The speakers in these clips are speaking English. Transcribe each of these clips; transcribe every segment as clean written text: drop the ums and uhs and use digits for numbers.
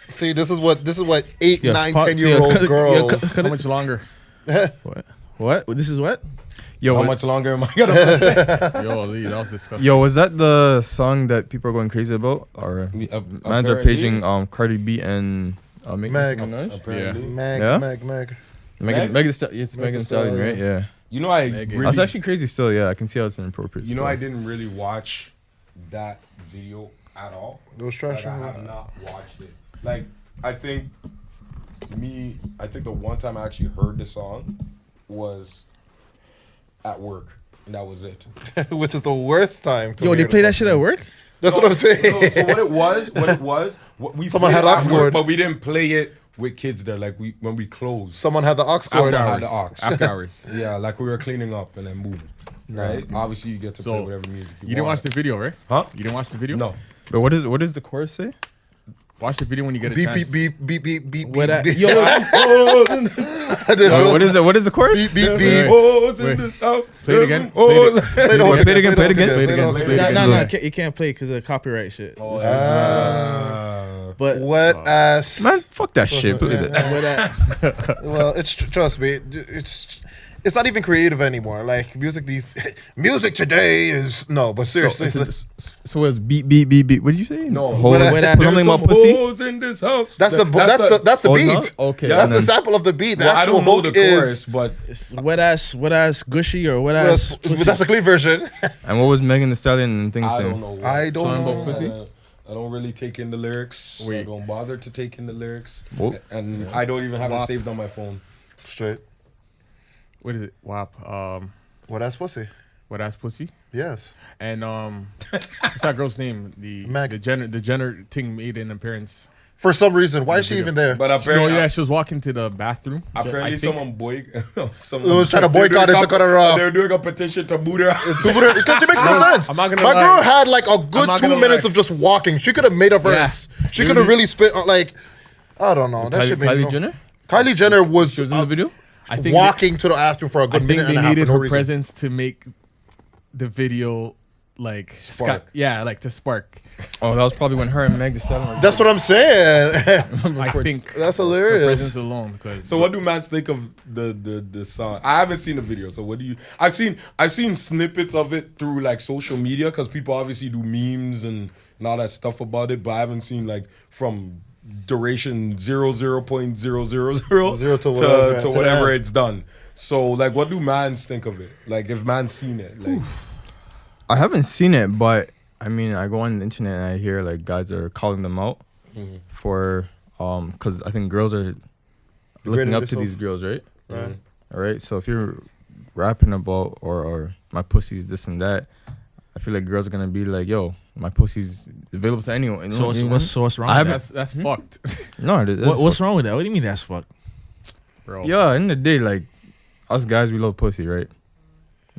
See, this is what 8, Yes, 9, pop- 10-year-old girls. How much longer? What? This is what? How much longer am I gonna play? Yo, Lee, that was disgusting. Yo, was that the song that people are going crazy about? Or mans are paging Cardi B and Meg. Apparently. Meg. Megan Thee Stallion, right? Yeah. You know, I Megan. really, That's actually crazy still, yeah. I can see how it's inappropriate. you know, still. I didn't really watch that video at all. It was trash. Like, I have not watched it. Like, I think the one time I actually heard the song was at work, and that was it. Which is the worst time to Yo, they hear play the that song. shit at work? That's what I'm saying. No, so what it was, we Someone played had it aux at work, cord. but we didn't play it with kids there. Like when we closed. Someone had the aux cord. After had the aux. After hours. Yeah, like we were cleaning up and then boom. Right? Obviously, you get to play whatever music you You didn't want. watch the video, right? Huh? You didn't watch the video? No. But what does the chorus say? Watch the video when you get a Beep, chance. beep, beep, beep, beep, beep, What beep. that- Yo, What is the chorus? Beep, beep, There's beep. some hoes in Wait. this house. Play it There's again. some hoes. Play the whole Play it again, play the play it whole again, thing, play it play the again. whole no, thing. you can't play because of copyright shit. Ah. But Wet ass. Man, fuck that shit. Play yeah. that. what that? Well, trust me, it's not even creative anymore. Like music today is no, but seriously, So it's beat, beat, beat, beat. What did you say? No. Hold What on. I- Put There's on my some pussy. hoes in this house. that's the Oh, beat. no? Okay. Yeah. That's and the then- sample of the beat. The Well, I actual don't know the hook chorus, is. but It's wet ass gushy or wet ass. That's the clean version. And what was Megan Thee Stallion and things I saying? don't know. what I it's don't about know. pussy. I don't really take in the lyrics. So I Wait. don't bother to take in the lyrics. Whoa. And I don't even have it saved on my phone. Straight. What is it? WAP. Wet ass pussy. Wet ass pussy. Yes. And what's that girl's name? Meg. The Jenner thing made an appearance. For some reason, why is she even there? But No, apparently, yeah, she was walking to the bathroom. apparently I think. someone was trying to boycott it to cut her off. They're doing a petition to boot her out. Because it makes no sense. I'm not gonna My lie. girl had like a good not 2 gonna minutes lie. of just walking. She could have made a verse. She could have really spit on like I don't know. That shit made Kylie no- Jenner? Kylie Jenner was She was in the video? I think walking to the bathroom for a I good think minute they and a half for needed no her reason. presence to make the video like Spark. like to spark. Oh, that was probably when her and Meg Thee Stallion were That's what I'm saying. I think That's her hilarious. presence alone. Because So what do mans think of the song? I haven't seen the video, so what do you? I've seen snippets of it through like social media because people obviously do memes and all that stuff about it, but I haven't seen like from duration 0.000 Zero to to whatever, to whatever the end. it's done. So like, what do mans think of it? Like, if mans seen it, like, I haven't seen it, but I mean, I go on the internet and I hear like guys are calling them out for because I think girls are looking Degrading up to yourself. these girls, right? Right. All right. So if you're rapping about or my pussy's this and that, I feel like girls are gonna be like, yo, my pussy's available to anyone. so what's wrong? I with haven't- that? That's fucked, No, it is. what's wrong with that? What do you mean that's fucked, bro? Yeah, in the day, like us guys, we love pussy, right?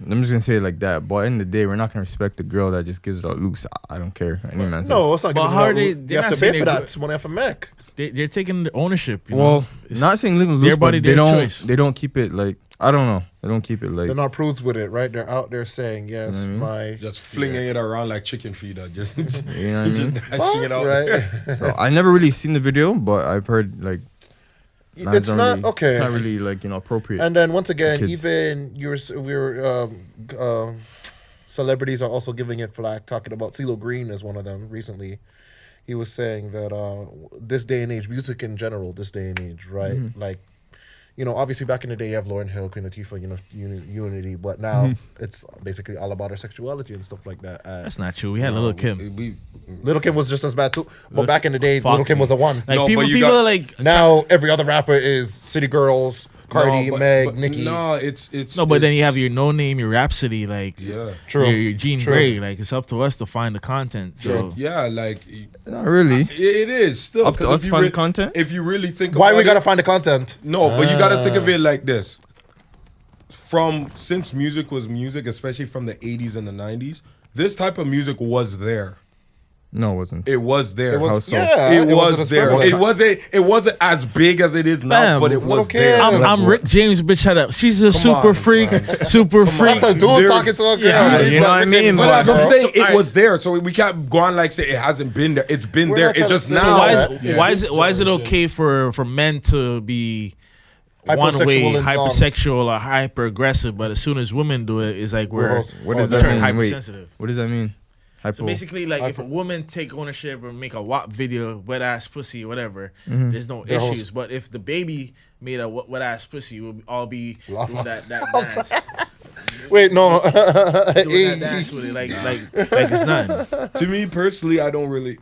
I'm just gonna say it like that. But in the day, we're not gonna respect the girl that just gives out loose. I don't care. Any man says. No, it's not. But giving how it are out. they- You they're have not to pay saying for they're that. It's money off a Mac. They're taking the ownership. You Well, know? It's- not saying leaving their loose, body, but they their don't. choice. They don't keep it like I don't know. They don't keep it like. They're not prudes with it, right? They're out there saying, yes, my. just flinging it around like chicken feeder, just You know what I just mean? dashing it out. Right? So I never really seen the video, but I've heard like. It's not okay. It's not really like appropriate. And then once again, kids. even celebrities are also giving it flack. Talking about CeeLo Green as one of them recently. He was saying that this day and age, music in general, this day and age, right? Like, obviously back in the day, you have Lauryn Hill, Queen Latifah, Unity, but now it's basically all about our sexuality and stuff like that. that's not true. We had Lil' Kim. Little Kim was just as bad too, but back in the day, Foxy. Little Kim was the one. Like No, people but you are got- like Now every other rapper is City Girls, Cardi, No, Meg, Nicki. No, it's no, but then you it's- have your No Name, your Rhapsody, like yeah. True. your Jean True. Grey. Like it's up to us to find the content. So Yeah, like not really. it is still Up to 'cause us if you to find content? If you really think Why about we it- gotta find the content? No, but you gotta think of it like this. Since music was music, especially from the 80s and the 90s, this type of music was there. No, it wasn't. It was there. It was, How so? yeah, It was there. prevalent. It wasn't as big as it is now, Fam, but it was little there. kid. I'm Rick James, bitch. Shut up. She's a Come super on, freak. man. Super freak. That's a dude There- talking to a girl. Yeah, He's you know like, what I mean? But that's what I'm So, saying. It alright. was there, so we can't go on like say it hasn't been there. It's been We're there. not It's trying just to say now. that. Why is it okay for men to be one Hypersexual way in songs. hypersexual or hyper aggressive, but as soon as women do it, it's like we're What does Oh, that turn mean? Wait, hypersensitive. what does that mean? Hypo. So basically, like if a woman take ownership or make a WAP video, wet ass pussy, or whatever, there's no They're issues. But if the baby made a wet ass pussy, we'll all be Laugh. doing that dance, Wait, no. doing that dance with it, like it's nothing. To me personally, I don't really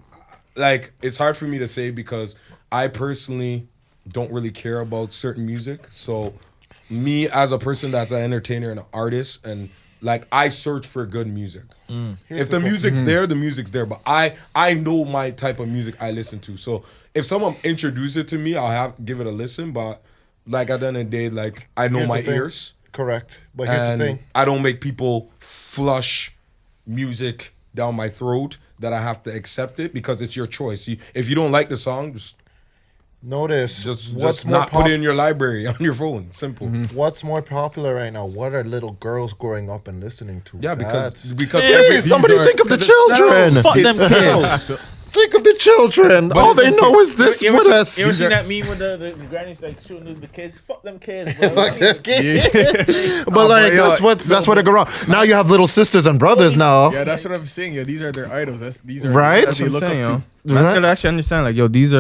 like. It's hard for me to say because I personally don't really care about certain music. So, me as a person that's an entertainer and an artist, and like I search for good music. If the music's there, the music's there. But I know my type of music I listen to. So if someone introduces it to me, I'll give it a listen. But like at the end of the day, like I know Here's my the thing. ears. Correct. But here's And the thing. I don't make people flush music down my throat that I have to accept it because it's your choice. If you don't like the song, Notice just what's more not put it in your library on your phone. Simple. What's more popular right now? What are little girls growing up and listening to? Yeah, That's- because Please, somebody think of the children. Fuck them sells. kids. Think of the children. All they know is this You ever with seen- us. You ever seen that meme with the grannies like shooting the kids? Fuck them kids, bro. Fuck them kids. But but like yo, that's what they grow up. Now you have little sisters and brothers now. Oh, Yeah, that's what I'm saying. Yo, these are their idols. These are Right? That's That's what what they I'm look saying, up yo. to. That's gotta actually understand, like, yo, these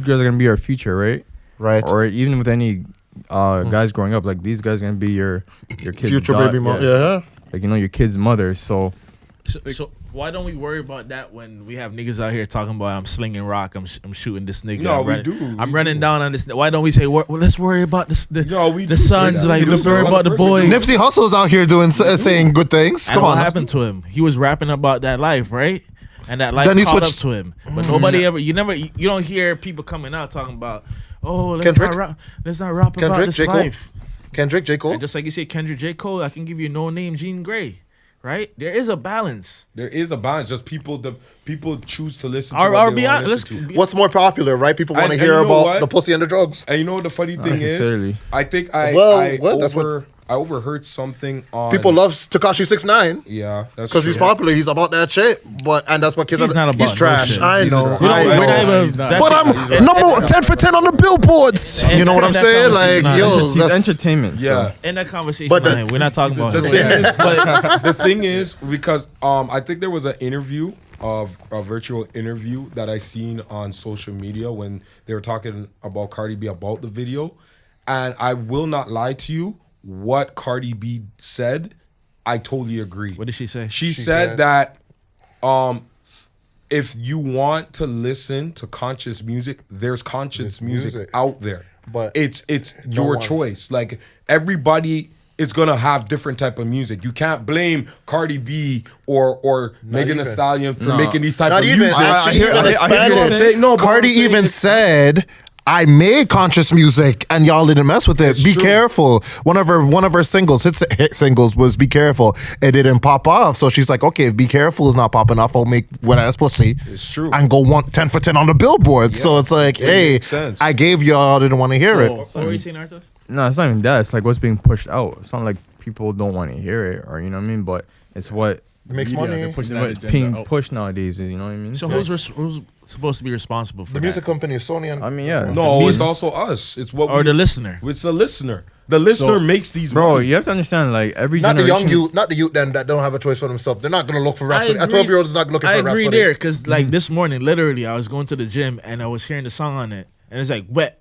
girls are gonna be our future, right? Right. Or even with any guys growing up, like these guys are gonna be your kids' Future baby mom. Yeah. Like, you know, your kid's mother. So So why don't we worry about that when we have niggas out here talking about I'm slinging rock, I'm shooting this nigga. No, I'm we running, do. I'm We running do. down on this. Why don't we say well, let's worry about the No, we the do say sons? that. Like We let's do. worry about the 100% boys. do. Nipsey Hussle's out here doing saying good things. And Come what on. happened to him? He was rapping about that life, right? And that life Then he caught up switched- to him. But nobody ever. You don't hear people coming out talking about, oh, Kendrick? let's not rap about Kendrick, this J. Cole? life. Kendrick, J. Cole. And just like you said, Kendrick, J. Cole, I can give you no name, Jean Grey, right? There is a balance. There is a balance. Just people choose to listen to Or what they be want to honest, listen to. What's more popular, right? People want to And hear you know about what? the pussy and the drugs. And you know what the funny thing is? necessarily. I think I overheard something on People love Tekashi 6ix9ine Yeah, that's because he's true. popular. He's about that shit. And that's what kids He's are. not about He's no trash. shit. I He's know. trash. I We're know. not even. He's not. that But shit- I'm number 10 for 10 on the billboards. You know what I'm that saying? Like, conversation's yo, not- he's that's, entertainment. Yeah. in that conversation, But the- man, we're not talking about The him. thing is, but the thing is, because I think there was an interview of a virtual interview that I seen on social media when they were talking about Cardi B about the video, and I will not lie to you, what Cardi B said, I totally agree. What did she say? She said- said that if you want to listen to conscious music, there's conscious music music. out there. But it's no your one- choice. Like everybody is gonna have different type of music. You can't blame Cardi B or Megan Thee even. Stallion for No. making these type not of even. music. She hear- even I hear expanded. what you're saying. No, but Cardi I'm saying even is- said, I made conscious music and y'all didn't mess with it. It's Be true. careful. One of her singles, hit singles was Be Careful. It didn't pop off. So she's like, okay, if Be Careful is not popping off, I'll make Wet Ass Pussy. It's true. And go 10 for 10 on the billboard. So it's like, It hey, makes sense. I gave y'all, didn't want to hear it. What were you saying, Arthur? No, it's not even that. It's like what's being pushed out. It's not like people don't want to hear it, or you know what I mean. But it's what It makes Media, money. they're pushing that what's agenda being out. pushed nowadays. You know what I mean? So who's supposed to be responsible for The that? music company is Sony and I mean, yeah. No, it's also us. It's what or the listener? It's the listener. The listener makes these. Bro, money. you have to understand, like every not the generation. young youth, not the youth then that don't have a choice for themselves. They're not gonna look for I Rhapsody. A agree. 12-year-old is not looking I for Rhapsody. agree there because like this morning, literally, I was going to the gym and I was hearing the song on it, and it's like wet,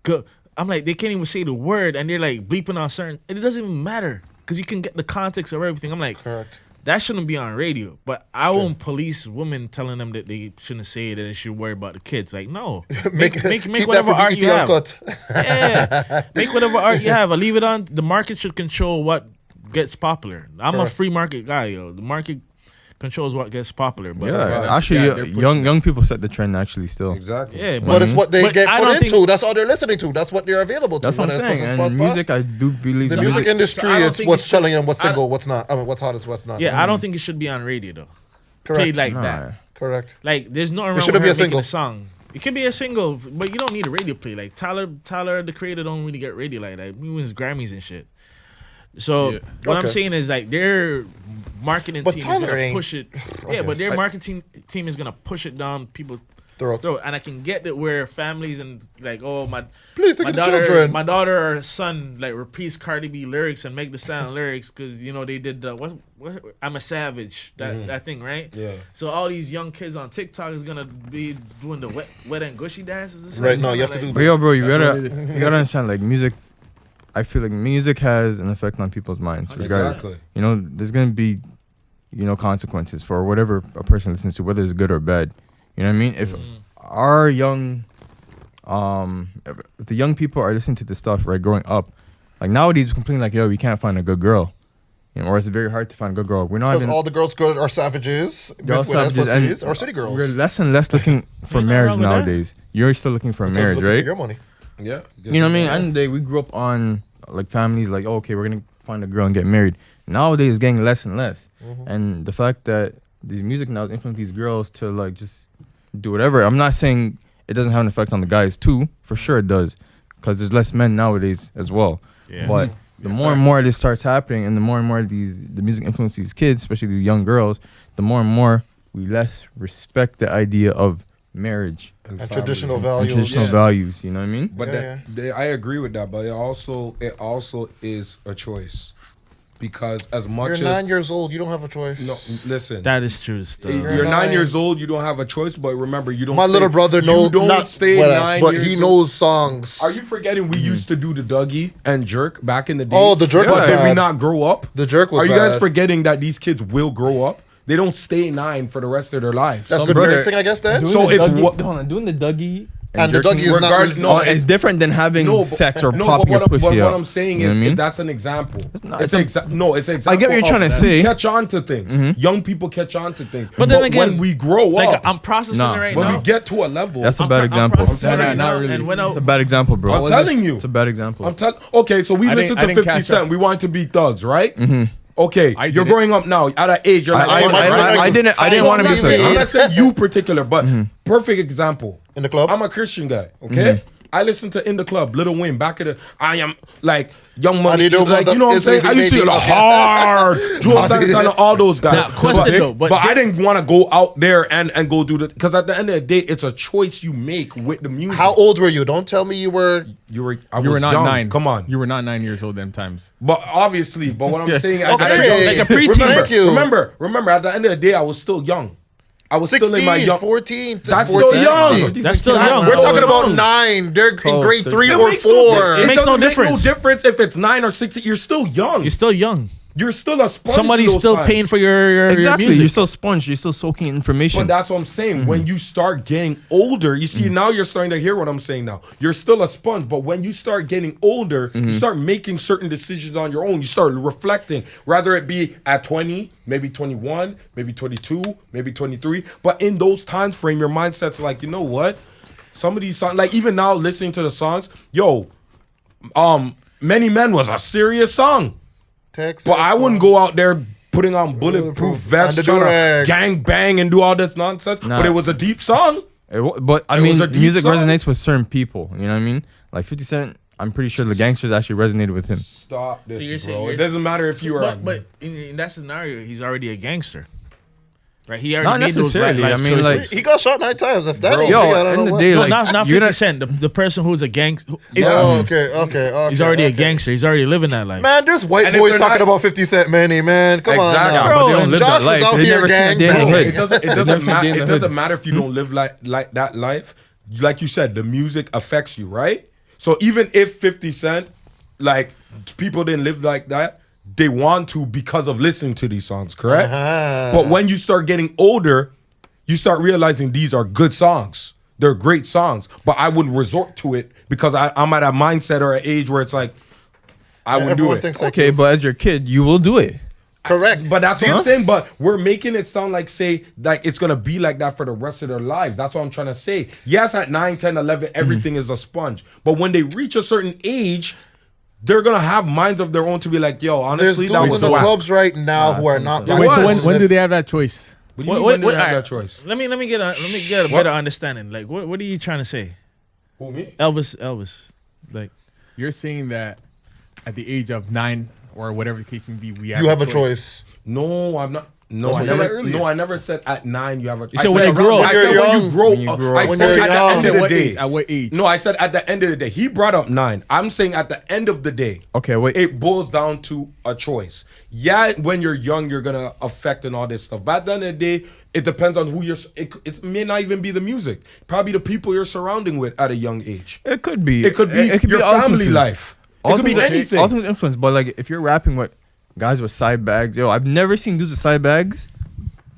go. I'm like, they can't even say the word, and they're like bleeping on certain. It doesn't even matter because you can get the context of everything. I'm like, Correct. that shouldn't be on radio. But I won't police women telling them that they shouldn't say it and they should worry about the kids. Like, no, make Keep that whatever for art BET you have. Uncut. Yeah, make whatever art you have. I leave it on. The market should control what gets popular. I'm a Correct. free market guy, yo. The market controls what gets popular. But Yeah, actually, Yeah, they're pushing young people set the trend. Actually, still. Exactly. yeah, But it's what they but get I put don't into. think- That's all they're listening to. That's what they're available to. That's what I'm When saying. it's And buzz, music, I do believe. the that- music industry, I don't it's think what's it should- telling them what's I- single, what's not. I mean, what's hot is what's not. Yeah, I don't think it should be on radio though. Correct. Played like Nah, that. Correct. Like, there's nothing wrong with shouldn't her be a making single. a song. It can be a single, but you don't need a radio play. Like Tyler, the creator, don't really get radio like that. He wins Grammys and shit. So Yeah. what I'm Okay. saying is like their marketing But team Tyler is gonna ain't- push it. Yeah, but their marketing team is gonna push it down people's Throat. throat. And I can get that where families and like, oh Please think my of the daughter, children. my daughter or son like repeats Cardi B lyrics and make the sound lyrics because you know they did the what I'm a Savage that thing, right? Yeah. So all these young kids on TikTok is gonna be doing the wet and gushy dances. Or something. Right, no, you have to Like, do But yo, bro, you That's gotta what it is. you gotta understand. Like music, I feel like music has an effect on people's minds. Regardless, Exactly. you know, there's gonna be, you know, consequences for whatever a person listens to, whether it's good or bad. You know what I mean? If our young, if the young people are listening to this stuff, right, growing up, like nowadays, we complain like, yo, we can't find a good girl, you know, or it's very hard to find a good girl. We're not Because even all the girls are savages, They're all with savages, and pussies, or city girls. we're less and less looking for Ain't nothing marriage wrong with that. nowadays. You're still looking for a Until marriage, looking for right? Your money. Yeah. You know what I mean? At the end of the day, we grew up on like families like, oh, okay, we're gonna find a girl and get married. Nowadays, it's getting less and less, and the fact that these music now influence these girls to like just do whatever. I'm not saying it doesn't have an effect on the guys too. For sure it does, because there's less men nowadays as well. Yeah. But the more and more this starts happening, and the more the music influences these kids, especially these young girls, the more and more we less respect the idea of marriage And family. traditional and values. traditional Yeah. values. You know what I mean? But Yeah, I agree with that. But it also is a choice, because as much You're as 9 years old. You don't have a choice. no, listen. that is true stuff. You're nine. 9 years old. You don't have a choice. But remember, you don't. My stay- little brother knows. You don't not, stay whatever, 9 but years he old. knows songs. Are you forgetting we used to do the Dougie and jerk back in the days? Oh, the jerk was Did we bad. not grow up? The jerk was Are you guys bad. forgetting that these kids will grow up? They don't stay 9 for the rest of their lives. That's Some good brother- parenting, I guess. Then So Doing the it's Dougie- what- hold on, doing the Dougie And the jerking Dougie is not regard- easy. no, it's different than having No, but- sex or no, popping your but pussy what out. I'm saying You know is what I mean? that's an example. not- It's it's an example. I get what you're trying to of say. we catch on to things. Young people catch on to things. But then again, when we grow like up, I'm processing Nah. it right when now. we get to a level, That's a I'm bad pro- example. I'm processing it Nah, right not now, really. and when It's a bad example, bro. I'm telling you. It's a bad example. Okay, so we I listen didn't to 50 catch Cent. up. We wanted to be thugs, right? Okay, I you're didn't. growing up now at that age. You're like, I- oh, my right? brother I was didn't tight want to be on thug. me. I'm not saying you particular, but perfect example. In the club? I'm a Christian guy, okay? I listen to In the Club, Lil Wayne, back of the, I am like Young Money, do like, mother- you know what I'm it's saying? easy, I used to baby. get hard, Joel Santana, all those guys. Now, question though, but but I didn't want to go out there and go do the, because at the end of the day, it's a choice you make with the music. How old were you? Don't tell me you were. You were, You were not young. 9. Come on. You were not 9 years old them times. But obviously, but what I'm saying, Okay. Like a preteen. Thank you. Remember, at the end of the day, I was still young. I was 16, still in my young. 14. That's 14, still young. 16. That's still young. We're Still talking about young. 9. They're in Close. grade 3 It or makes 4. No, It makes no doesn't make difference. no difference if it's 9 or 16. You're still young. You're still young. You're still a sponge. Somebody's in those still times. paying for your Exactly. music. You're still sponge. You're still soaking information. But that's what I'm saying. When you start getting older, you see, now you're starting to hear what I'm saying now. You're still a sponge, but when you start getting older, you start making certain decisions on your own. You start reflecting, rather it be at 20, maybe 21, maybe 22, maybe 23. But in those time frame, your mindset's like, you know what? Some of these songs, like even now listening to the songs, Many Men was a serious song. Texas, But I wouldn't go out there putting on bulletproof vests, And the trying durag. to gang bang and do all this nonsense. Nah. But it was a deep song. But I It mean, was a deep music song. resonates with certain people. You know what I mean? Like 50 Cent, I'm pretty sure the gangsters actually resonated with him. Stop this, So you're saying bro. It you're- doesn't matter if you are. But in that scenario, he's already a gangster, right? He Not already made those necessarily. life I mean, choices. He got shot 9 times. If that ain't Yo, G, I don't in know the what. day, no, like, not you're 50 not- Cent. The person who's a gangster. Okay. He's already okay. a gangster. He's already living that life. Man, there's white And if boys they're talking not- about 50 Cent, Manny, man. Come Exactly. on now. Yeah, but they don't live Josh that is life. out They here never seen a gang day in the banging. hood. It doesn't Never seen a day in it the doesn't hood. matter if you don't live like that life. Like you said, the music affects you, right? So even if 50 Cent, like people didn't live like that, they want to because of listening to these songs, correct? But when you start getting older, you start realizing these are good songs. They're great songs, but I wouldn't resort to it because I'm at a mindset or an age where it's like I wouldn't do Everyone it. thinks like Okay, but as your kid, you will do it. correct. But that's what I'm saying. But we're making it sound like, say, like it's going to be like that for the rest of their lives. That's what I'm trying to say. Yes, at 9, 10, 11, everything is a sponge. But when they reach a certain age, they're going to have minds of their own to be like, yo, There's honestly, dudes that in was the whack. clubs right now who are not. Yeah, Wait, was. so when do they have that choice? What do you mean when they have alright, that choice? Let me get a better understanding. Like, what are you trying to say? Who, me? Elvis. Like, You're saying that at the age of 9 or whatever the case may be, we You have a choice. No, I'm not. No, That's I what never. you said No, I never said at 9 you have a. You said when you grow up. I When said you're when young. you grow When you up. grow I up. said at the end of the What day. age? At what age? No, I said at the end of the day. He brought up 9. I'm saying at the end of the day. Okay, wait. It boils down to a choice. Yeah, when you're young, you're gonna affect and all this stuff. But at the end of the day, it depends on who you're. It may not even be the music. Probably the people you're surrounding with at a young age. It could be. It could be your all family influences. life. It All could be things- anything. All things influence, but like if you're rapping with guys with side bags, yo, I've never seen dudes with side bags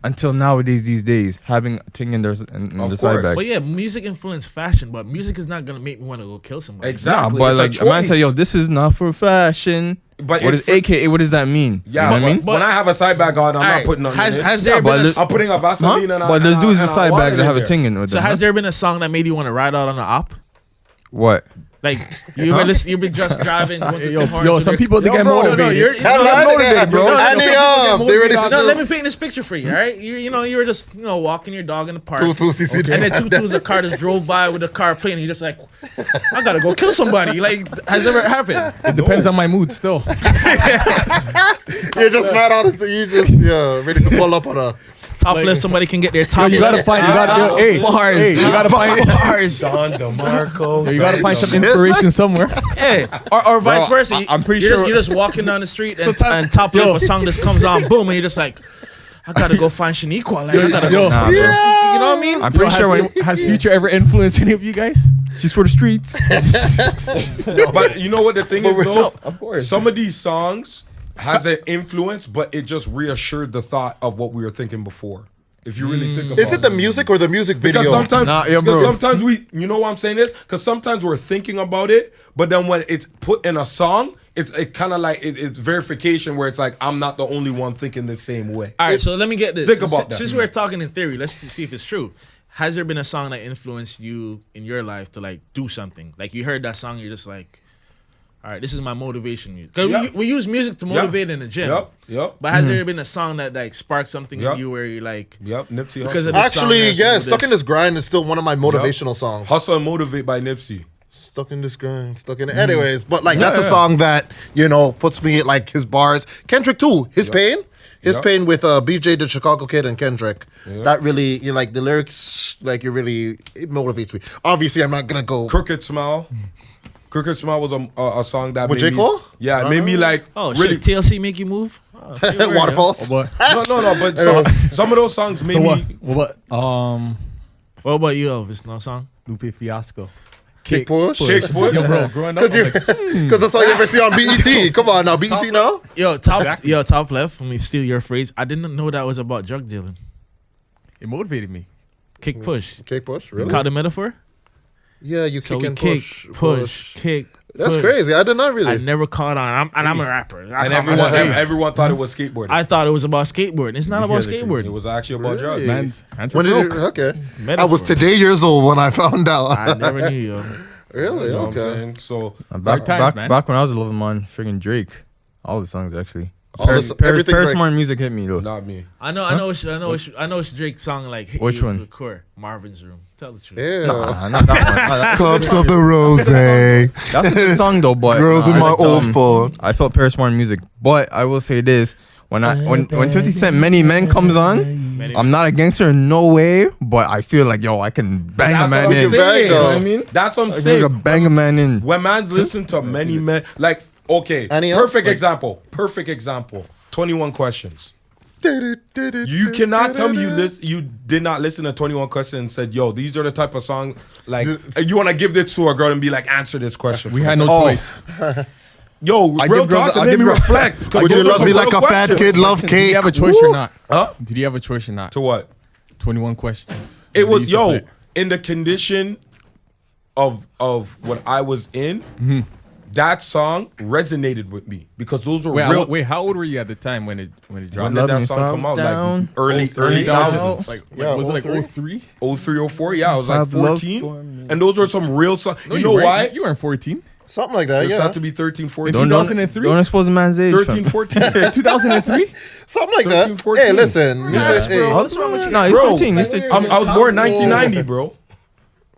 until nowadays. These days, having a thing in their in Of the side course. bag. but yeah, music influenced fashion, but music is not gonna make me want to go kill somebody. Nah, Exactly. but It's like a a man say, choice. yo, this is not for fashion. But What it's is for- AKA? What does that mean? Yeah, You know what I mean? when I have a side bag on, I'm Alright, not putting nothing in it. Has there Yeah, but been a, this- I'm putting a Vaseline and But there's dudes with and side water bags that in have a there. ting in with so them. has there been a song that made you want to ride out on an op? What? Like you ever listen, you've been just driving. Went to Tim Hortons Yo, with some your- people they get No, motivated. you're, Hell, no, I no, did, bro. no, And they up. They ready to no, let me just paint this picture for you. All right, you were just walking your dog in the park. Two CC. And then two a car just drove by with a car plane. And you're just like, I gotta go kill somebody. Like, has it ever happened? It depends on my mood still. You're just mad out. You just ready to pull up on a. Top left, somebody can get their top. You gotta find. You gotta. Hey, bars. hey, you gotta find. Bars. Don DeMarco. You gotta find some inspiration somewhere. Hey, or vice Bro, versa. I'm pretty you're sure- you're just walking down the street and, Sometimes- and top left a song just comes on, boom, and you're just like, I gotta go find Shaniqua. Like, I gotta go. Nah, bro. You know what I mean? I'm pretty sure when Has Future ever influenced any of you guys? she's for the streets. But you know what the thing is though? Of course. Some of these songs has an influence, but it just reassured the thought of what we were thinking before. If you really think about Is it the music or the music video? Because sometimes, Nah, yeah, because bro. sometimes you know what I'm saying is, because sometimes we're thinking about it, but then when it's put in a song, it's kind of like it's verification where it's like I'm not the only one thinking the same way. All right, so let me get this. Think about that. Since we're talking in theory, let's see if it's true. Has there been a song that influenced you in your life to like do something? Like you heard that song, you're just like, all right, this is my motivation music. 'Cause Yeah. we use music to motivate in the gym. Yep. But has there been a song that like sparked something Yep. in you where you're like, Yep. Nipsey Because of Hussle. the- Actually, song has to yeah, do Stuck this. in This Grind is still one of my motivational songs. Hustle and Motivate by Nipsey. Stuck in this grind, stuck in it. Anyways, but like that's a song that, puts me like his bars. Kendrick too, his pain. His Yep. pain with BJ, the Chicago Kid, and Kendrick. That really, like the lyrics, like it motivates me. Obviously, I'm not gonna go. Crooked Smile. Crooked Smile was a song that With made J. Cole? me, yeah, it made me like oh really. shit, TLC make you move? Oh, say a word, Waterfalls. What? No, but some of those songs made So me. what? What about you, Elvis? No song? Lupe Fiasco. Kick push. Kick push. Yo, bro, growing up, Because that's all you ever see on BET. Come on now, BET now. Yo, top left. Let me steal your phrase. I didn't know that was about drug dealing. it motivated me. Kick push. Kick push, really? Caught the metaphor? Yeah, you So kick we and kick, push. kick. That's push. crazy. I did not I really. never caught on. I'm a rapper. And everyone thought it was skateboarding. I thought it was about skateboarding. It's not about it skateboarding. was actually about drugs. Man's When did it, okay. I was today years old when I found out. I never knew you. Really? You know what I'm Okay. saying? So Back, times, man. back when I was 11 man, freaking Drake. All the songs actually. All the- everything Paris Drake. Morton music hit me though. not me. I know it's Drake's song like hit Which you one? with the core. Marvin's Room. Tell the truth. Yeah. Not that one. Cups of the rose. That's a good song though, but Girls in I my liked, old phone. I felt Paris Morton music, but I will say this: when 50 Cent Many Men comes on, I'm not a gangster in no way, but I feel like I can bang a That's man what I'm in. saying. You know what I mean? That's what I'm I can saying. bang a man in. When man's listen to many men, like okay, Any else? perfect Like- example. 21 Questions. You cannot tell me you did not listen to 21 Questions and said, "Yo, these are the type of song like you want to give this to a girl and be like, answer this question." We for had me." no Oh, choice. Yo, I real give girls- talk to I made give me girls- reflect. 'cause Would you those are love some me real like a fat questions. kid love Did you cake? have a choice or not? Huh? Did you have a choice or not? To what? 21 questions. It They was used to play. in the condition of what I was in. That song resonated with me because those were real. Wait, how old were you at the time when it When dropped? did Love that Me song From come out? Like Down. early 2000s. 2000s. Like, Yeah, was it like 03? 03? 03, 04. Yeah, I was like Have love 14. for me. And those were some real songs. No, you know weren't. why? You weren't 14. Something like that, It's yeah. had to be 13, 14. In Don't 2003? don't expose a man's age. 13, fam. 14. 2003? Something like 13, that. 14. Hey, listen. Yeah. Hey, What's wrong with you? No, he's Bro, 13. He's 13. I was born 1990, bro.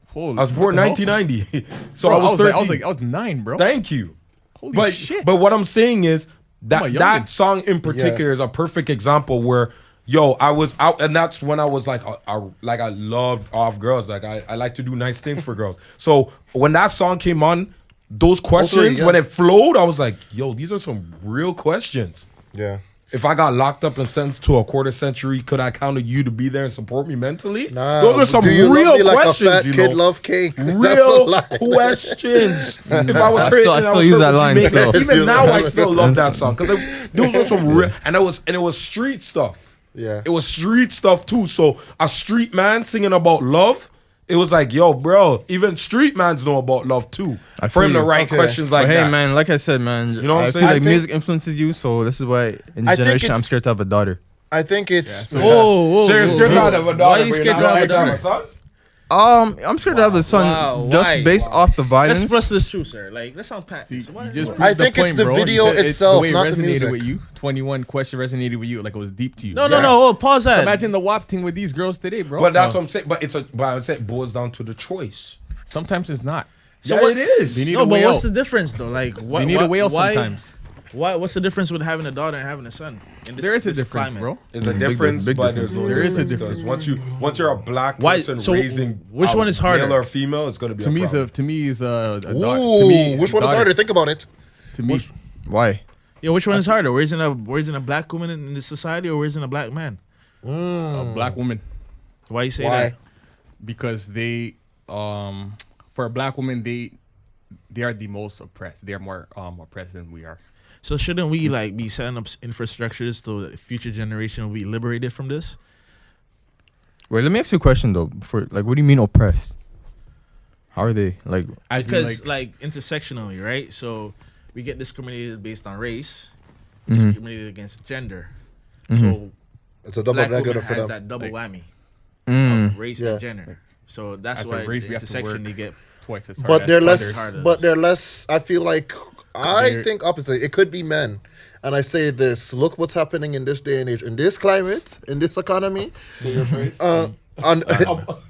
Holy, I was born what the hell? 1990. So Bro, I was 13. I was 9, bro. Thank you. Holy shit. But what I'm saying is I'm a that youngin'. song in particular is a perfect example where, yo, I was out, and that's when I was like, I love off girls. Like I like to do nice things for girls. So when that song came on, those questions, yeah. when it flowed, I was like, yo, these are some real questions. yeah. If I got locked up and sent to a quarter century, could I count on you to be there and support me mentally? Nah, Those are some do you real love me like questions, a fat you kid know. love cake? That's the Real line. questions. If I was I hurt, still- I and still was use hurt that with line Jamaica, still. even now I still love that song because those were some real, and it was street stuff. Yeah. It was street stuff too. So a street man singing about love, it was like, yo, bro, even street mans know about love too. I For him feel to you. write Okay. questions like But hey, that. man, like I said, man, You know what I'm I saying? feel I like think- music influences you, so this is why, in I this think generation, I'm it's- scared to have a daughter. I think it's. Whoa. So you're scared to have a daughter, Why are you but scared you're to not have a scared to have daughter? a son? I'm scared to have a son Wow, just why? based off the violence. Let's press this true, sir. Like, let's unpack See, this. you What- just what- proved I think it's point, the bro. You video said itself, the way it not the resonated music. with you. 21 question resonated with you, like it was deep to you. No, Yeah. no. Oh, pause that. So imagine the WAP thing with these girls today, bro. But that's what I'm saying. But I would say it boils down to the choice. Sometimes it's not. So Yeah, what- it is. They need No, a but way what's out. the difference though? Like, what? They need a way out sometimes. Why? What's the difference with having a daughter and having a son? In this, There is a this difference, climate? bro. There's a difference, big but difference. there's no There is a difference, 'cause difference. Once you're a black Why- person so raising which a one is harder? male or female, it's gonna be To a me, problem. to me is a daughter. Ooh, To me, which one is daughter. harder? Think about it. To me, Why? Yeah, which one is harder? Raising a black woman in this society or raising a black man? a black woman, Why you say Why? that? because they, for a black woman, they are the most oppressed. They are more oppressed than we are. So shouldn't we like be setting up infrastructures so that future generation will be liberated from this? Wait, let me ask you a question though. Before, like, what do you mean oppressed? How are they like? As in, Because like, intersectionally, right? So we get discriminated based on race, Mhm. discriminated against gender. Mhm. So It's a double black woman negative for has them. that double whammy Mm. of race Yeah. and gender. So that's As a why race, the we have to intersection work. they get. twice as hard. But as they're others. less. Harder. But they're less. I feel like They're- think opposite. It could be men, and I say this. Look what's happening in this day and age, in this climate, in this economy. See your face? On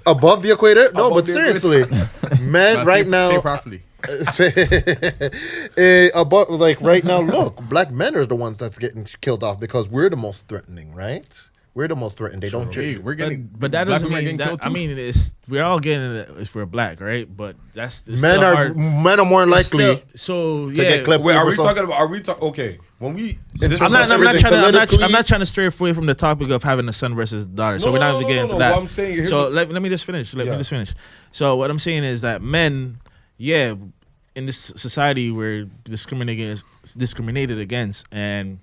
above the equator. No, Above but the seriously, men Now, right say now. properly. About like right now, look, black men are the ones that's getting killed off because we're the most threatening, right? We're the most threatened. They don't Hey, change. we're getting, But that black doesn't women are mean getting that. killed I too. mean, we're all getting it if we're black, right? But it's Men still are hard. more likely So to yeah. get clipped. Wait, are over we some- talking about? Are we talking? Okay, when we. It's- I'm not everything trying to. politically- I'm not trying to stray away from the topic of having a son versus daughter. So No, we're not no, even no, getting no, into no. that. What I'm saying here- So let me just finish. Let me Yeah. just finish. So what I'm saying is that men, yeah, in this society we're discriminated against, and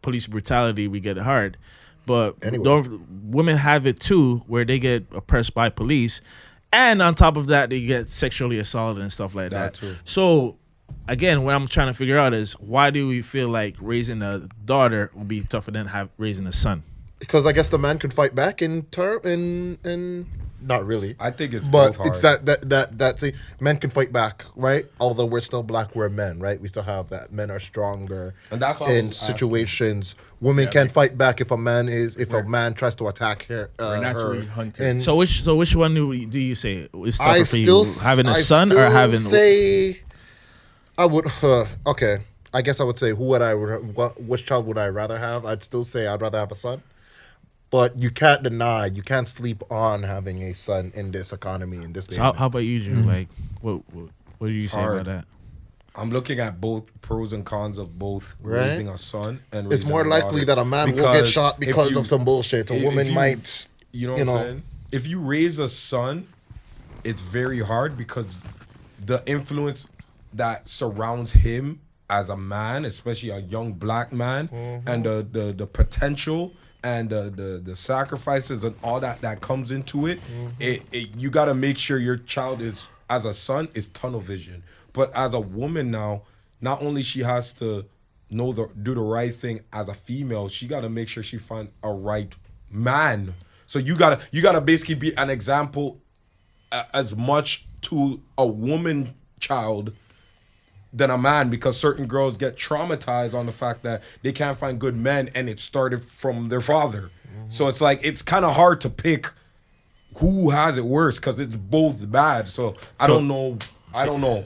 police brutality we get it hard. But Anyway. women have it too, where they get oppressed by police, and on top of that, they get sexually assaulted and stuff like That that. too. So, again, what I'm trying to figure out is why do we feel like raising a daughter will be tougher than raising a son? because I guess the man can fight back in not really. I think it's But both it's hard. that see, men can fight back, right? Although we're still black, we're men, right? We still have that. Men are stronger And that's what I in was asking. situations. Women can fight back if a man tries to attack her. We're naturally hunters. And So which one do you say is tougher I for still you, having a I son or still having? say I would okay. I guess I would say which child would I rather have? I'd still say I'd rather have a son. But you can't deny, you can't sleep on having a son in this economy, in this day. So how about you, Drew? Like, what do you say hard. about that? I'm looking at both pros and cons of both Right. raising a son and It's raising more a likely daughter. that a man will get Because shot if because you- of some bullshit. A if woman you- might, You know what I'm saying? If you raise a son, it's very hard because the influence that surrounds him as a man, especially a young black man, and the potential and the sacrifices and all that comes into it, you got to make sure your child is, as a son, is tunnel vision. But as a woman now, not only she has to do the right thing as a female, she got to make sure she finds a right man. So you gotta basically be an example as much to a woman child than a man, because certain girls get traumatized on the fact that they can't find good men and it started from their father. So it's like, it's kind of hard to pick who has it worse because it's both bad. So I don't know.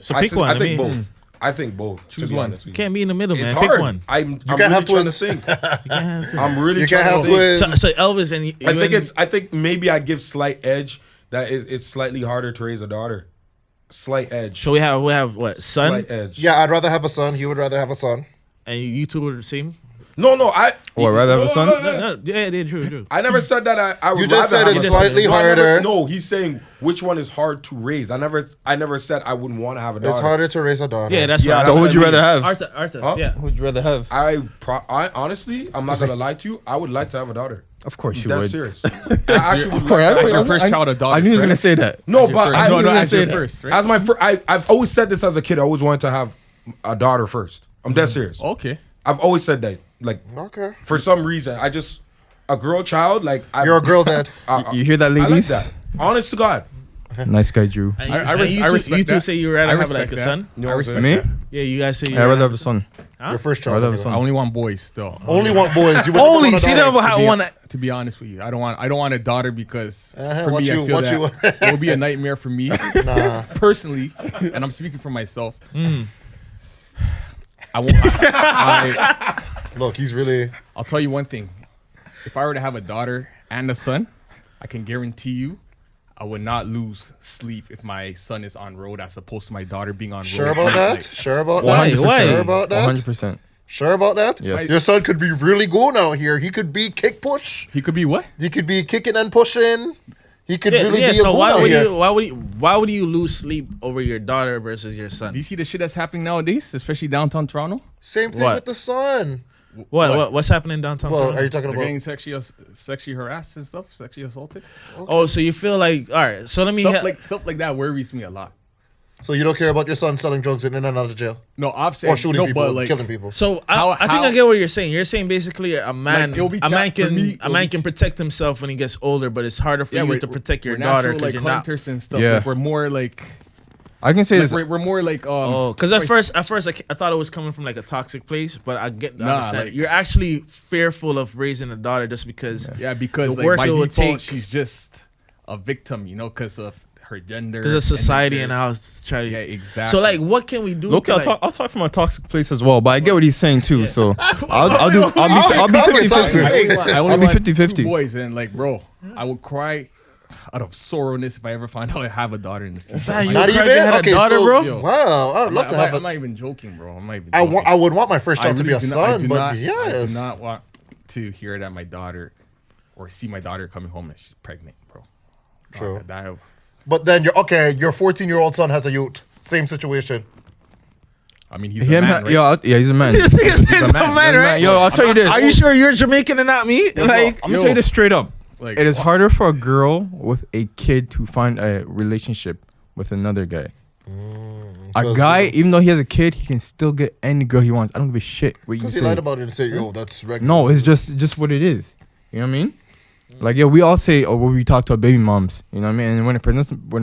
So pick one. I think both. I think both. Choose one. You can't be in the middle, man. It's Pick hard. one. I'm can't really have trying to twins. think. You can't have two. I'm really You trying can't to have think. twins. So Elvis and I think maybe I give slight edge that it's slightly harder to raise a daughter. Slight edge. So we have what, son? Slight edge. Yeah, I'd rather have a son. He would rather have a son. And you two were the same? No, I'd rather have a son? No, yeah, true. I never said that I would You just rather said have it's a son. slightly No, I never- harder. No, he's saying which one is hard to raise. I never said I wouldn't want to have a daughter. It's harder to raise a daughter. Yeah, that's Yeah, right. that's So what who'd you I rather mean. have? Arthur, Huh? yeah. Who'd you rather have? I honestly, I'm not gonna lie to you. I would like to have a daughter. Of course you That's would. serious. I actually would Of course, like to As have your first child, a daughter. I knew he was correct? gonna say that. No, As your but first- I no, knew as that your shit. first, right? As my first, I've always said this as a kid. I always wanted to have a daughter first. I'm dead serious. Okay. I've always said that. Like, Okay. for some reason, a girl child, like, You're a girl dad. You hear that, I like ladies? that. Honest to God. Nice guy, Drew. And I you respect you two that. say you rather I have respect like a that. son? You know I what I'm respect saying? that. Yeah, you guys say you I'd rather have a son. Your first I'd child. rather have a anyway. I son. only want boys still. Only want boys. You wouldn't Only want a she daughter. never had one. To be honest with you, I don't want a daughter because for what me, I you- feel what that you- it will be a nightmare for me Nah. personally, and I'm speaking for myself. I won't. Look, he's really. I'll tell you one thing: if I were to have a daughter and a son, I can guarantee you, I would not lose sleep if my son is on road as opposed to my daughter being on Sure road. about Like, that? Sure about Why? that? Why? Sure about that? 100%. Sure about that? Yes. Your son could be really good out here. He could be kick push. he could be what? He could be kicking and pushing. He could really be a so goon why out would here. why would you lose sleep over your daughter versus your son? Do you see the shit that's happening nowadays, especially downtown Toronto? Same thing What? with the son. What's happening downtown? Well, Toronto? are you talking They're about? getting sexually harassed and stuff, sexually assaulted. Oh, so you feel like, all right, so let me Stuff like that worries me a lot. So you don't care about your son selling drugs in and out of jail No, I've said or shooting no, people, but like killing people? So How- I think I get what you're saying. You're saying basically a man, Like, it'll be a man for can me, a man can protect himself when he gets older, but it's harder for you we're- to protect your we're daughter natural, because like you're not. hunters and stuff. Yeah. Like, we're more like I can say this. we're more like Oh, because at first I thought it was coming from like a toxic place, but I understand. like- it. You're actually fearful of raising a daughter just because yeah, because the like work by it would default, take- she's just a victim, you know, because of her gender. because of and then society and how there's- it's trying to. Yeah, exactly. So like, what can we do? Look, to, I'll talk from a toxic place as well, but I get what he's saying too. So I'll be I'll get toxic. 50-50. I only I'll be want 50-50. two boys, and like, bro, I would cry out of sorrowness if I ever find out I have a daughter in the future. Fam, you Not cried even? you had a Okay, daughter, so- bro. Yo. Wow, I would love to have I'm a. not even joking, bro. I'm not even. I Joking. I would want my first I child to be a really do not- I son, do but not- I yes. do not want to hear that my daughter or see my daughter coming home and she's pregnant, bro. True. That- But then your 14-year-old son has a youth. Same situation. I mean, he's a man, right? Yeah, he's a man. This nigga's a man, right? Yo, I'll tell you this. Are you sure you're Jamaican and not me? Like, I'm gonna tell you this straight up. Like, It is harder for a girl with a kid to find a relationship with another guy. A so guy, it's- even though he has a kid, he can still get any girl he wants. I don't give a shit what you Because he say. lied about it and said, "Yo, that's regular." No, it's just what it is. You know what I mean? Like, yeah, we all say, oh, when we talk to our baby moms, you know what I mean? And when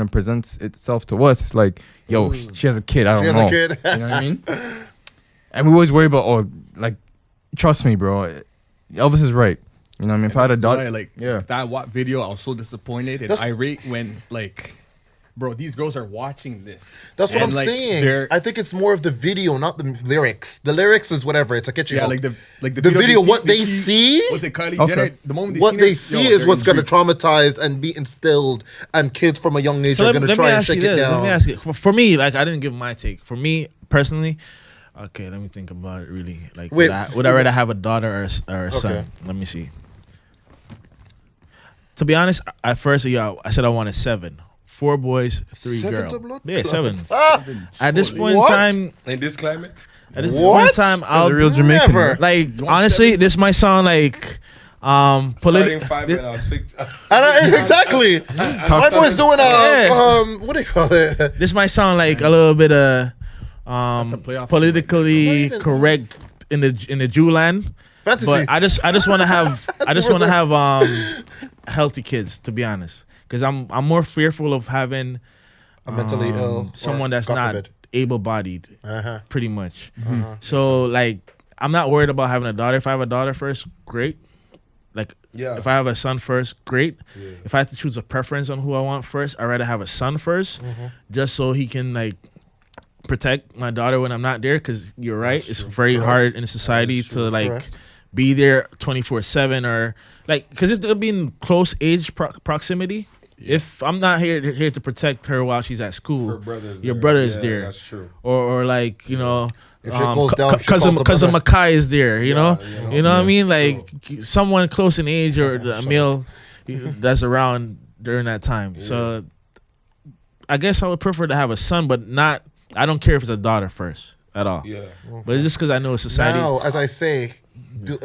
it presents itself to us, it's like, yo, she has a kid. I don't She has know. a kid. You know what I mean? And we always worry about, oh, like, trust me, bro. Elvis is right. You know what I mean? If I had a This is why, daughter, like yeah. that video, I was so disappointed and That's- irate when like, bro, these girls are watching this. That's what And, I'm like, saying. they're- I think it's more of the video, not the lyrics. The lyrics is whatever. It's a catchy Yeah, hook. like the video, what they see- Was it Kylie Okay. Jenner? The moment they what seen they it, see yo, is they're what's going to intrigued. traumatize and be instilled, and kids from a young age so are let, going to let me try and ask you shake it this. down. Let me ask you. For me, like, I didn't give my take. For me personally, okay, let me think about it really. Like, Wait, would I rather have a daughter or a son? Okay. Let me see. To be honest, at first, yeah, I said I wanted 7. 4 boys, 3 7 girls. to blood Yeah, 7. Ah, At this point What? in time, In this climate, What? in time, I'll the real Jamaican. never. like honestly, this might sound like starting political. 5 and out 6. Exactly. My boy's doing what do you call it? This might sound like a little bit a playoff politically team. I'm not even- correct in the Jew land. Fantasy. But I just want to have healthy kids, to be honest, because I'm more fearful of having I'm mentally ill. or someone that's God not forbid. able-bodied, pretty much. So like, I'm not worried about having a daughter. If I have a daughter first, great. Like, if I have a son first, great. If I have to choose a preference on who I want first, I'd rather have a son first, just so he can like protect my daughter when I'm not there. Because you're right, it's very hard in society to like be there 24/7 or like, because it'll be in close age proximity. If I'm not here to protect her while she's at school, your brother is there. That's true. Or like, you know, If shit goes down, cousin Makai is there, you know what I mean? Like someone close in age or a male that's around during that time. So I guess I would prefer to have a son, but not. I don't care if it's a daughter first at all. Yeah, but it's just because I know society. Now, as I say,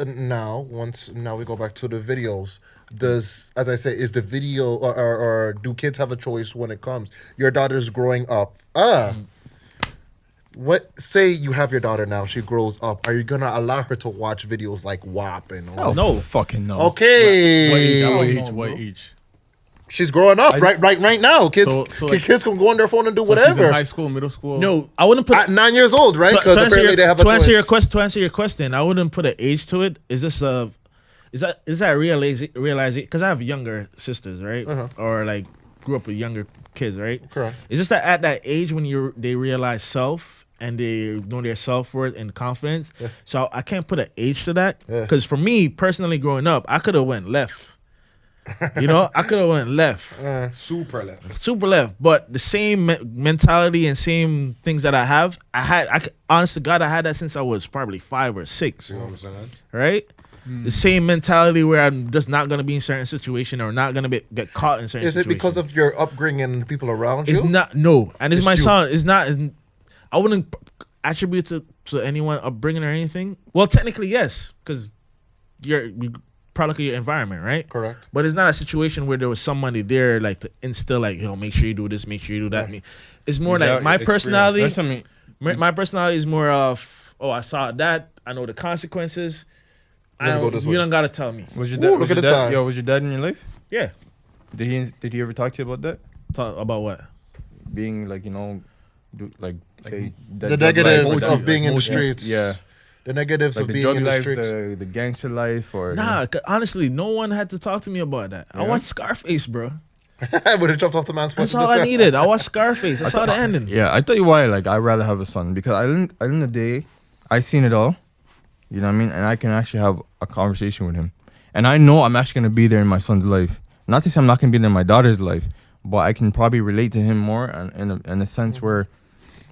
now we go back to the videos. Is the video or do kids have a choice when it comes? Your daughter's growing up. Say you have your daughter now, she grows up. Are you gonna allow her to watch videos like WAP and all that? No, fucking no. Okay. What age? She's growing up right now. Kids can go on their phone and do whatever. She's in high school, middle school. No, I wouldn't put at 9 years old, right? Because apparently they have a choice. To answer your question, I wouldn't put an age to it. Is that realizing? Because I have younger sisters, right? Or like grew up with younger kids, right? Correct. It's just that at that age when they realize self and they know their self-worth and confidence. So I can't put an age to that. Because for me personally, growing up, I could have went left. You know, I could have went left. Super left. But the same mentality and same things that I have, honest to God, I had that since I was probably 5 or 6. You know what I'm saying? Right? The same mentality where I'm just not going to be in certain situation or not going to get caught in certain situations. Is it because of your upbringing and the people around you? It's not, no. And it's my son. It's not, I wouldn't attribute it to anyone upbringing or anything. Well, technically, yes, because you're product of your environment, right? Correct. But it's not a situation where there was somebody there like to instill like, make sure you do this, make sure you do that. It's more like my personality. My personality is more of, I saw that, I know the consequences. You don't gotta tell me. Was your dad? Was your dad in your life? Yeah. Did he ever talk to you about that? Talk about what? Being like, say the negatives of being in the streets. Yeah. The negatives of being in the streets. The gangster life, or honestly, no one had to talk to me about that. I watched Scarface, bro. I would have chopped off the man's foot. That's all I needed. I watched Scarface. I saw the ending. Yeah, I tell you why. Like, I'd rather have a son because at the end of the day, I seen it all. You know what I mean? And I can actually have a conversation with him. And I know I'm actually going to be there in my son's life. Not to say I'm not going to be there in my daughter's life, but I can probably relate to him more in a sense where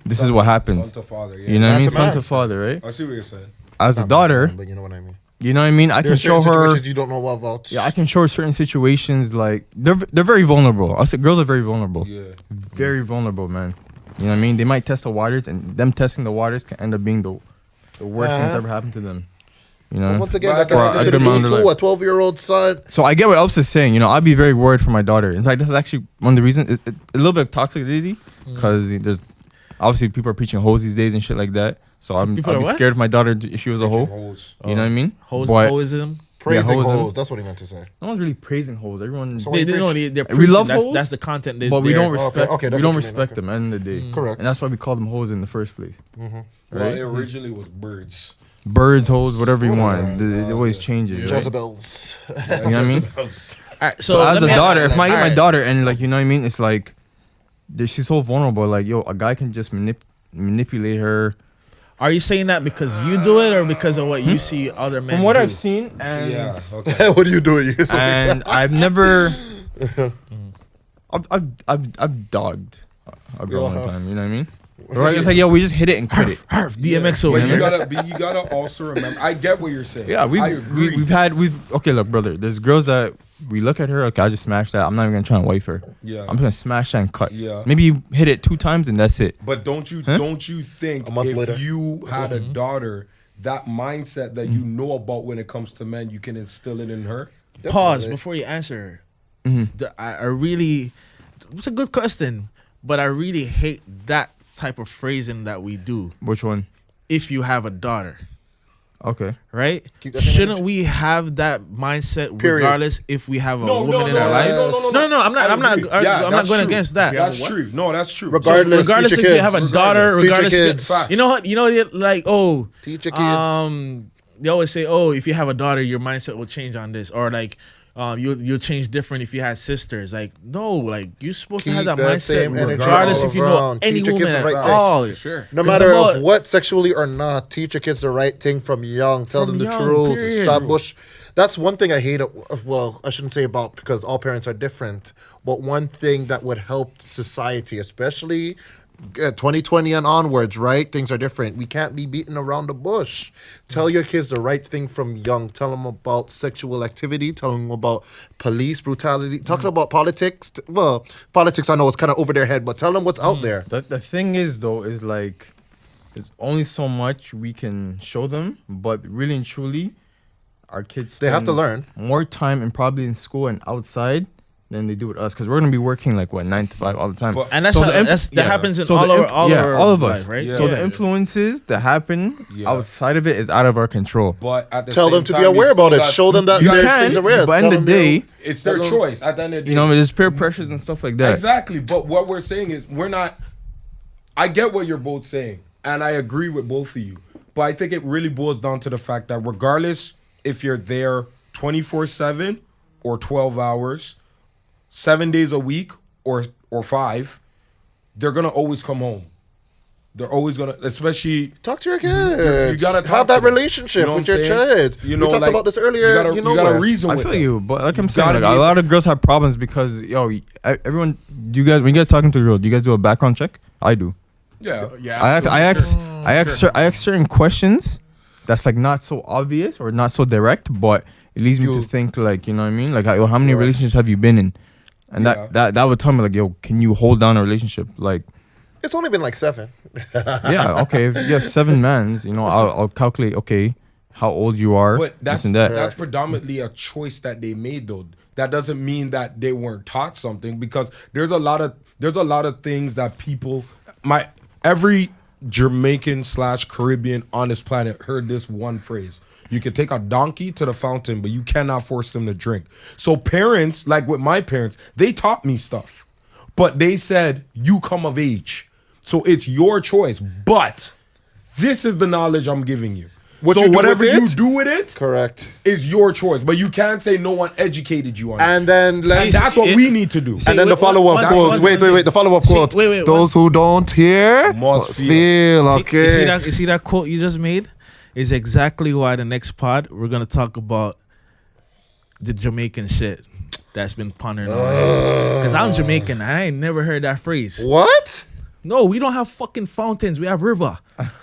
this is what happens. Son to father, yeah. You know what I mean? Son to father, right? I see what you're saying. As a daughter, but you know what I mean. You know what I mean? I can show her situations you don't know about. Yeah, I can show her certain situations like they're very vulnerable. I said girls are very vulnerable. Yeah. Very vulnerable, man. You know what I mean? They might test the waters, and them testing the waters can end up being the worst thing that's ever happened to them. You know? Well, once again, that can happen to the me too, a 12-year-old son. So I get what Elvis is saying. You know, I'd be very worried for my daughter. In fact, this is actually one of the reasons. It's a little bit of toxicity because there's obviously people are preaching hoes these days and shit like that. So I'd be scared of my daughter if she was a hoe. You know what I mean? Hoism. Praising hoes. That's what he meant to say. No one's really praising hoes. Everyone. So they're we love hoes. That's the content. But we don't respect. Okay, we don't respect them. At the end of the day, correct. And that's why we call them hoes in the first place. Right? Well, it originally was birds. Birds, hoes, whatever you want. It always changes. Jezebels. You know what I mean? Alright, so as a daughter, if I get my daughter and like, you know what I mean, it's like she's so vulnerable. Like, yo, a guy can just manipulate her. Are you saying that because you do it or because of what you see other men do? From what I've seen, and yeah, okay. What do you do? And I've never, I've dogged a girl one time. You know what I mean? Right? It's like, yo, we just hit it and quit it. DMX over. But you gotta also remember. I get what you're saying. Yeah, we've okay, look, brother. There's girls that we look at her. Okay, I just smash that. I'm not even gonna try and wife her. Yeah, I'm just gonna smash that and cut. Yeah, maybe you hit it 2 times and that's it. But don't you think if you had a daughter, that mindset that you know about when it comes to men, you can instill it in her? Definitely. Pause before you answer. I really, it's a good question, but I really hate that type of phrasing that we do. Which one? If you have a daughter. Okay. right? Keep that same Shouldn't energy. we have that mindset Period. regardless if we have a No, woman no, in no, our life? no. I'm not. I'm not. agree. I'm not that's going true. against that. That's true. No, that's true. Regardless, Regardless teach if your you have a kids. daughter, Teach your regardless, kids. if you know what, like Teach your kids. they always say, oh, if you have a daughter, your mindset will change on this, or like, you'll change different if you had sisters. Like, no, like you're supposed to Keep have that that mindset same energy regardless all if you know around. any Teach your woman kids the at right thing. all. Sure. No 'Cause matter about- of what sexually or not, teach your kids the right thing from young. Tell From them the young, truth. period. Stop bush. That's one thing I hate. Well, I shouldn't say about because all parents are different. But one thing that would help society, especially 2020 and onwards, right? Things are different. We can't be beating around the bush. Tell your kids the right thing from young. Tell them about sexual activity. Tell them about police brutality. Talking about politics. Well, politics I know it's kind of over their head, but tell them what's out there. The thing is though is like there's only so much we can show them, but really and truly, our kids They have to spend learn. more time and probably in school and outside than they do with us because we're gonna be working like 9 to 5 all the time. But- And that's So how, the that happens in So all the our inf- all yeah, our all of life, us. right? Yeah. So the influences that happen Yeah. outside of it is out of our control. But at the Tell same them to time, be you aware still about it. got- Show them that you there's got- things are real. but Tell in the them, day, it's their Tell them- choice. At the end of the day, you know, there's peer pressures and stuff like that. Exactly. But what we're saying is we're not. I get what you're both saying, and I agree with both of you. But I think it really boils down to the fact that regardless if you're there 24/7 or 12 hours, 7 days a week or 5, they're gonna always come home. They're always gonna, especially. talk to your kids. You gotta talk have to that them. relationship You know with what your I'm saying? child. You know, we talked like, about this earlier. You gotta, you gotta reason I with feel them. you, but like I'm saying, gotta like, be- a lot of girls have problems because everyone, you guys, when you guys talking to a girl, do you guys do a background check? I do. Yeah. Yeah. I ask certain questions that's like not so obvious or not so direct, but it leads me to think like, you know what I mean? Like, how many relationships have you been in? And Yeah. that would tell me like, yo, can you hold down a relationship? Like, It's only been like 7. yeah, okay, if you have 7 mans, you know, I'll calculate, okay, how old you are, But that's this and that. that's predominantly a choice that they made though. That doesn't mean that they weren't taught something because there's a lot of things that people every Jamaican/Caribbean on this planet heard this one phrase. You can take a donkey to the fountain, but you cannot force them to drink. So parents, like with my parents, they taught me stuff. But they said, you come of age. So it's your choice. But this is the knowledge I'm giving you. What so you do whatever with you it? do with it Correct. is your choice. But you can't say no one educated you on it. And then And let's. that's what we need to do. And then the follow-up quote. Wait. The follow-up See, quote. wait, Those who don't hear Must feel. Okay. You see that quote you just made is exactly why the next pod we're gonna talk about the Jamaican shit that's been pondering on. Because I'm Jamaican and I ain't never heard that phrase. What? No, we don't have fucking fountains. We have river.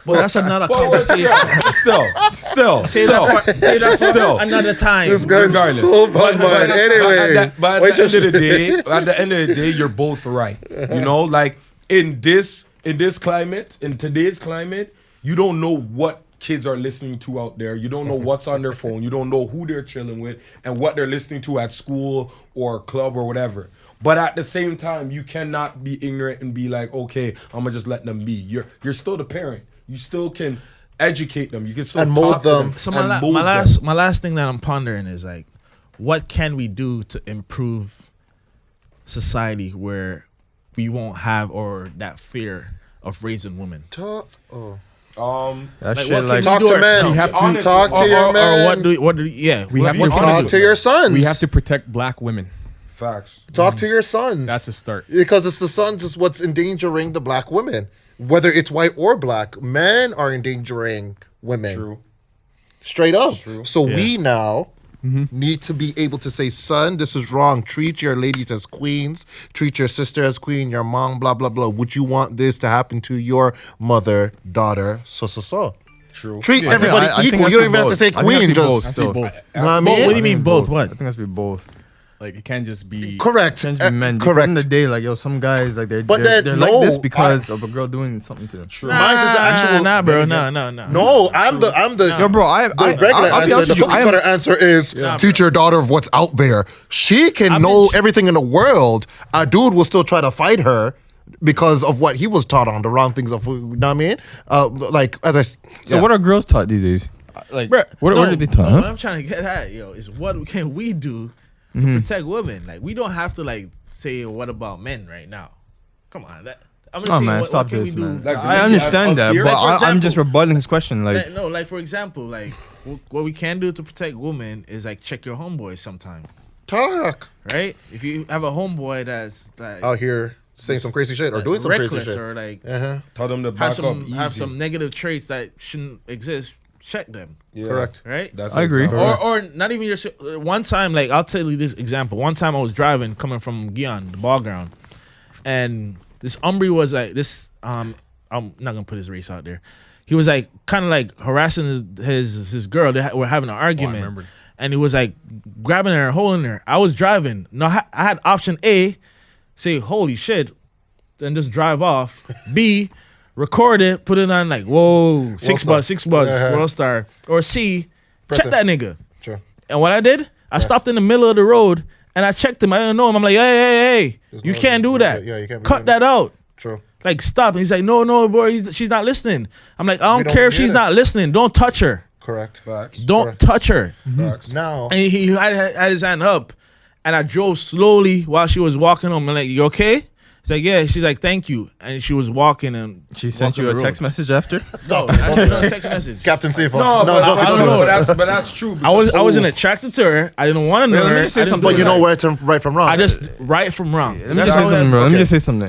But that's another But conversation. still, Say that for another time. This guy's regardless. so bad, man. Anyway, but at the end of the day, you're both right. You know, like in today's climate, you don't know what kids are listening to out there. You don't know what's on their phone. You don't know who they're chilling with and what they're listening to at school or club or whatever. But at the same time, you cannot be ignorant and be like, okay, I'm gonna just let them be. You're still the parent. You still can educate them. You can still And mold talk to them. So and my mold them. last thing that I'm pondering is like, what can we do to improve society where we won't have or that fear of raising women? Talk. Oh. That Like, shit, what like, can Talk do to ourselves? men. You have to- Honestly, talk to your men. Or what do yeah? We have what to can Talk do? to your sons. We have to protect black women. Facts. talk to your sons. That's a start. Because it's the sons is what's endangering the black women, whether it's white or black. Men are endangering women. True. Straight up. So Yeah. we now need to be able to say, son, this is wrong. Treat your ladies as queens. Treat your sister as queen, your mom, blah, blah, blah. Would you want this to happen to your mother, daughter, so? True. Treat I think- everybody I think equal. that's You don't be even have to both. say I think queen. that's be Just, both Has to still. be both. you know what I What mean? do you mean both? I What? think that's be both. Like it can't just be Correct. Change the men. Correct. In the day, like, yo, some guys, like, they're But then, like no, this because of a girl doing something to them. Mine's is the actual. Nah, bro. No. No, I'm the. Yo, bro, The regular I'll be answer, honest the with you, cookie cutter answer is teach your daughter of what's out there. She can know everything in the world. A dude will still try to fight her because of what he was taught on, the wrong things of, you know what I mean? Like, as I. So what are girls taught these days? Like, Bruh, what are they talking? What I'm trying to get at, yo, is what can we do to protect women? Like, we don't have to like say what about men right now. Come on, I'm gonna Oh say man, what stop can this, we do? man. Like, I understand that, here? but Like, for I'm just example- rebutting his question. Like, Like, for example, like what we can do to protect women is like check your homeboys sometime, Talk right? If you have a homeboy that's like out here saying some crazy shit or like, doing some crazy reckless shit. or like Tell them to have back up some easy. have some negative traits that shouldn't exist, check them, Yeah. Correct. right? That's I agree. exactly- Or not even your one time, like I'll tell you this example. One time I was driving coming from Guion, the ball ground, and this Umbri was like this. I'm not gonna put his race out there. He was like kind of like harassing his girl. They were having an argument, remember. and he was like grabbing her and holding her. I was driving. No, I had option A, say holy shit, then just drive off. B, record it, put it on like whoa, six Star. bucks, Uh-huh. World Star. Or C, Press check it. that nigga. Sure. And what I did, I stopped in the middle of the road and I checked him. I didn't know him. I'm like, hey, There's you no- can't do that. Yeah, you can't be Cut doing that out. True. Like, stop. And he's like, no, boy, she's not listening. I'm like, I We don't don't care if get she's it. not listening. Don't touch her. Correct. Facts. Don't Correct. touch her. Facts. Now, And he had his hand up, and I drove slowly while she was walking home. I'm like, you okay? She's like, yeah. She's like, thank you. And she was walking and she sent walking you a the road. text message after. No, I didn't know a text message. Captain Safe. No, but joking, I don't do know. that. But that's true. I wasn't attracted to her. I didn't want to know Wait, let me her. just say I didn't something. do But you that. know where to right from wrong. I just right from wrong. Let me That's just say how something, bro. Let me okay. just say something.